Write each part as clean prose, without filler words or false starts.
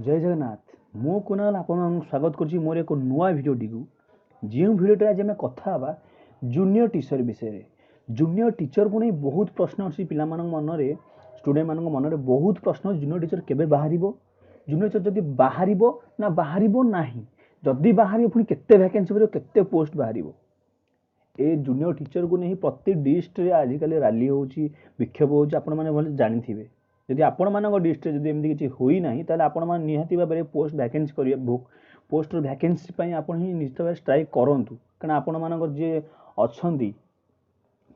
जय जगन्नाथ मु कुणाल आपण स्वागत करुच्ची मोर एक नुआ भिडियोटी को जो भिडियोटे आज आम कथा जूनियर टीचर विषय जूनियर टीचर को नहीं बहुत प्रश्न अच्छी पिला मन स्टूडेंट मान मन में बहुत प्रश्न जूनियर टीचर केबे बाहर जूनियर टीचर जदि बाहर ना बाहर ना जदि बाहर पुणी केते वैकेंसी केते पोस्ट बाहर ए जूनियर टीचर को नहीं प्रति डिस्ट्रिक्ट आजिकल रैली होची विक्षोभ होची आपण माने भले जानि थिबे जदि आपण मानक डिस्ट्रिक्ट जदि एमती किछि होई नाही ताले आपण मान निहाती भाबरे पोस्ट वैकेंसी करिवे बुक पोस्ट वैकेंसी पई आपण ही निश्चित भाबरे स्ट्राइक करंतु कारण आपण मानक जे अछंती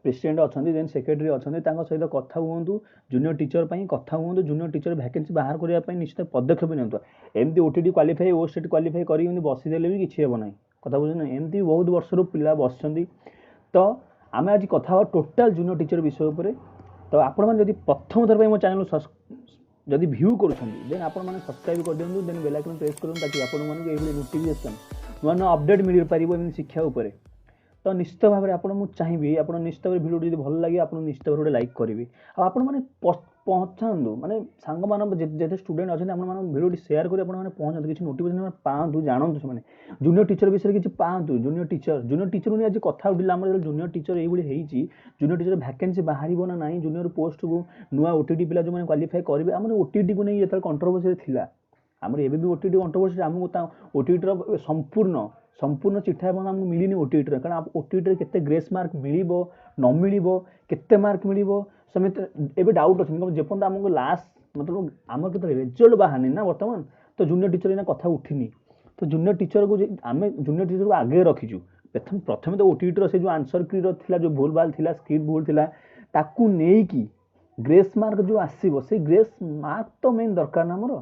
प्रेसिडेंट अछंती देन सेक्रेटरी अछंती तांको सहित कथा हुंतु जूनियर टीचर पई कथा हुंतु जूनियर टीचर वैकेंसी बाहर करिया पई निश्चित पदक्षेप नियंतु एमती ओटीटी क्वालिफाई ओ स्टेट क्वालिफाई करी बसी देले भी किछि हेबो नाही कथा बुझन एमती बहुत वर्षर पिला बसचंती तो आम आज कथा टोटाल जूनियर टीचर विषय उपर तो आपण मैंने जब प्रथम थर मो चैनल जदि व्यू करें आपण मैंने सब्सक्राइब कर दिखाँ देन बेल आइकन प्रेस करूँ ताकि आपण मैंने नोटिफिकेशन नुआ नुआ अपडेट मिल पार शिक्षा उपर तो निश्चित भाव में आपको चाहिए आप निश्चित भाव भिडियो जो भल लगे आप निश्चित भाव लाइक करेंगे आपण मैंने पहुँचातु माने सांग मान जिते स्टूडेंट अच्छे भिडियो शेयर कर पहुँचते किसी नोटिफिकेशन पाँच जानतु से जूनियर टीचर विषय किसी पाँच जूनियर टीचर नहीं आज कथा उठिला जूनियर टीचर ये जूनियर टीचर वैकेंसी बाहर ना ना जूनियर पोस्ट को नुआ ओटीटी पिला जो क्वालिफाई करेंगे आम ओटीटी को नहीं जो कंट्रोवर्सी था आमर एवं ओटीटी कंट्रोवर्सी आमको ओटीटी संपूर्ण संपूर्ण चिठा आमको मिलनी ओटीटी कारण ओटीटी केते ग्रेस मार्क मिल न मिल केते मार्क मिल समेत एवं डाउट अच्छे जेपर्यंत आमको लास्ट मतलब आम के रिजल्ट बाहर ना बर्तमान तो जूनियर टीचर ना कथा उठिनी तो जूनियर टीचर को आम जूनियर टीचर को आगे रखीचु प्रथम तो ओटीटी से जो आंसर की जो भूल भाल थी स्क्रिप्ट भूल थी ताकू नहीं ग्रेस मार्क जो आसो से ग्रेस मार्क तो मेन दरकार ना मोर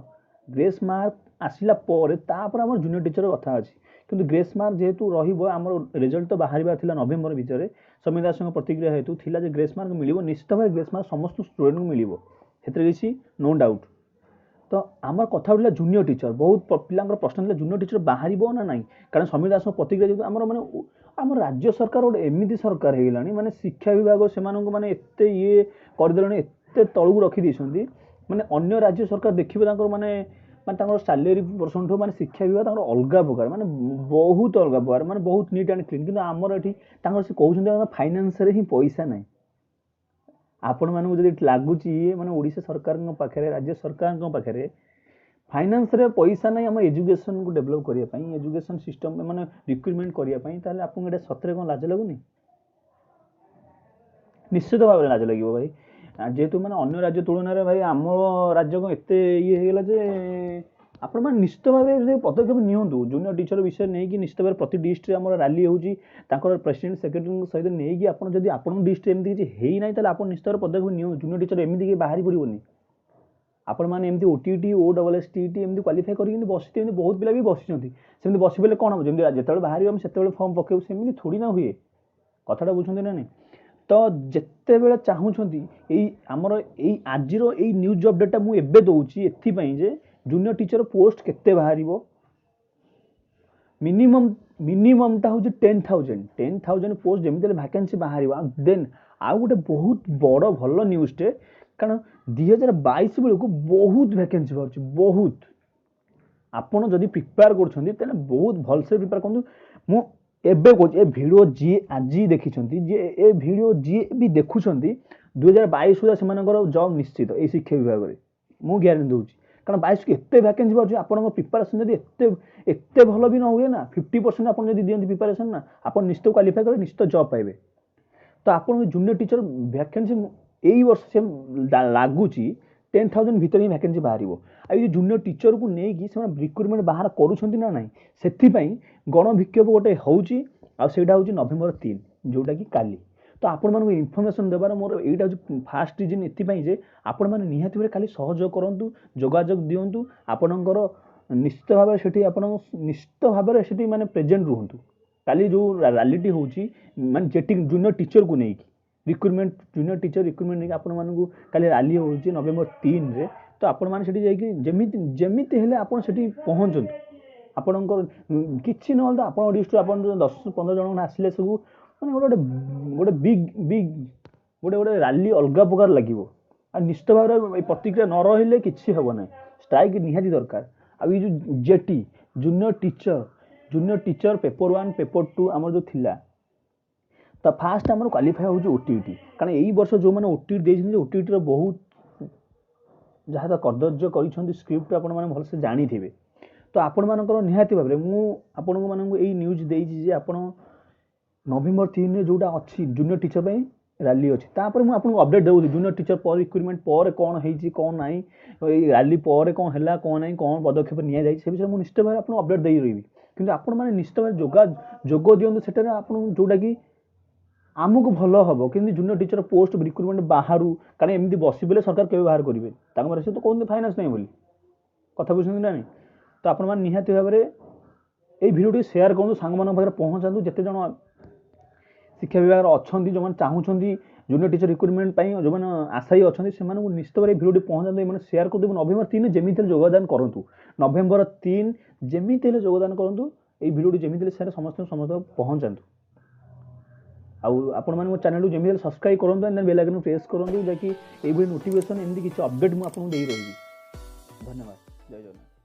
ग्रेस मार्क आसला आम जूनियर टीचर कथा अच्छी किंतु ग्रेस मार्क जेहेतु रम रिजल्ट तो बाहर नवेम्बर भितर समीर दास प्रतिक्रिया हेतु थिला जे ग्रेस मार्क मिल निश्चित भाव ग्रेस मार्क समस्त स्टूडेंट को मिल किसी नो डाउट तो आम कथा उठा जूनियर टीचर बहुत पिला प्रश्न जूनियर टीचर बाहर ना ना कारण समीर दास प्रतिक्रिया जेहतु आम मैंने आम राज्य सरकार गोटे एमती सरकार होगा माने शिक्षा विभाग से माने एत ये करदे एत तलू रखी माने अन्य राज्य सरकार देखिए माने माने सैलरी परसेंट माने शिक्षा विभाग अलग प्रकार माने बहुत अलग प्रकार माने बहुत नीट एंड क्लीन कि आमर ये से कहते फाइनान्स ही पैसा ना आपण मानक जब लगुच माने ओडिशा सरकार पाखे राज्य सरकार पाखे फाइनान्स रे पैसा ना आम एजुकेशन को डेभलप करने एजुकेशन सिस्टम माने रिक्रुटमेंट करने आपको ये सतरे कौन लाज लगुनि निश्चित भाव में लाज लगे भाई जेहेतु मैंने अन्य राज्य तुलन में भाई आम राज्य को एत ये होगा आपण मैंने निश्चित भाव पदक्षेप नियंतु जूनियर टीचर विषय नहीं कि निश्चित भाव प्रति डिस्ट्रिक्ट आम रैली होची प्रेसिडेंट सेक्रेटरी सहित नहीं कि आपन जदि आपन डिस्ट्रिक्ट एमती किसी है ना ताले आपन निश्चित भाव पदक्षेप नियंतु जूनियर टीचर एमती बाहर पड़ोनी आपण मैंने एमती ओटीटी OSSTT एमती क्वालिफाई करके बसी बहुत पिला भी बसी सेमती बसी पड़े कौन हम जमी जिते बाहर से फर्म पकेबू सेमती थोड़ी ना हुए कथाटा बुझे ना नहीं तो जिते बेले चाहूँगी आमर आज न्यूज अपडेटा मुझे दौची एपाई जूनियर टीचर पोस्ट केते बाहर मिनिमम टा हूँ 10,000 पोस्ट जमी वैकेंसी बाहर देन आउ गोटे बहुत बड़ भल न्यूज़टे कारण 2022 बेलू बहुत वैकेंसी बाहर बहुत आपड़ जदि प्रिपेयर कर बहुत भलसे प्रिपेयर करूँ मु एबे कह भिडियो जी आज देखी ए भिडियो जी भी देखुं 2022 सुधा से जॉब निश्चित ये शिक्षा विभाग में मु ग्यारंटी दूसरी कारण 22 को एत वैकेंसी बाहर आप प्रिपेरेसन जब एत भल भी न हुए ना 50% आप दिखते प्रिपेरेसन ना आप निश्चित क्वालिफाई कर निश्चित जॉब पाइबे तो आप जूनियर टीचर वैकेंसी यही वर्ष से लगुच 10,000 भितर ही वैकेंसी बाहर आई जूनियर टीचर को लेकिन से रिक्रुटमेंट बाहर करूँ ना ना से गण विक्षोभ गोटे होटा हूँ नवेम्बर 3 जोटा कि काली तो आपण मानक इनफर्मेशन देवार मोर यहाँ फास्ट रिजन ये आपण मैंने निहाती भाव खाली सहयोग करूँ जोगाजोग दिंतु आपणकर निश्चित भाव से निश्चित भाव से माने प्रेजेंट रुहतु काली जो रैलीटी होची माने जेटी जूनियर टीचर को लेकिन रिक्रुटमेंट जूनियर टीचर रिक्रुटमेंट नहीं आपण मानक काली रैली होची नवेम्बर 3 रे तो आपण मैंने से जमीती हेले आप पहुँचतु आपणकर किसी ना आप डिस्ट्रिक्ट आप 10-15 जन आसिले सब मैंने गोटे गोटे बिग बिग गोटे गोटे रैली अलग प्रकार लगे निश्चित भाव में प्रतिक्रिया न रही किसी हम ना स्ट्राइक निहाती दरकार आ ये जो jetty junior teacher paper 1 paper 2 आमर जो थिला तो फास्ट आमर क्वालिफाई हो ओटीटी कारण यही वर्ष जो मैंने ओटीटी देइछन ओटीटी रो बहुत जहाँ तो कर्तव्य कर स्क्रिप्ट आपण मैंने भलसे जानी थे तो आपण मानकर निहाती भाव में आपण मानक यही न्यूज देइछि जे आपण नवेम्बर 3 जोटा अच्छी जूनियर टीचर पे रैली अच्छी तापर मुझे आपको अपडेट दूसरी जूनियर टीचर पर रिक्रुटमेंट पर कौन है कौन ना रैली पर कौन है कौन ना कौन पदक्षेप नि विषय मुझे निश्चित भाव आपको अपडेट दे रही कि आपण मैंने निश्चित भाव जोग दिंतु से जोटा कि आमको भल हम कि जूनियर टीचर पोस्ट रिक्रुटमेंट बाहर कारण एमती बसबे सरकार केवे बाहर करेंगे से तो कहते फाइनान्स नहीं बोली कथा बुझे ना तो आपण मैंने निहाती भाव में ये भिडियो सेयार करूँ सांग मान पाखे पहुँचातु जिते जन शिक्षा विभाग अच्छा जो मैंने चाहूँगी जूनियर टीचर रिक्रुटमेंट जो मैंने आशायी अच्छा से निश्चित भाव भिडियो पहुँचाते सेयार कर नवेम्बर 3 जमी योगदान करूँ नवेम्बर 3 जमी योगदान करूँ ये भिडियो जमी सेयार समस्त पहुँचातु आपण मैंने मो चैनल जमी सब्सक्राइब करूँ एंड बेल आइकन प्रेस करूँ जैकि ये नोटिफिकेशन एमती किसी अपडेट मुझे आपको दे रही। धन्यवाद। जय जगन्नाथ।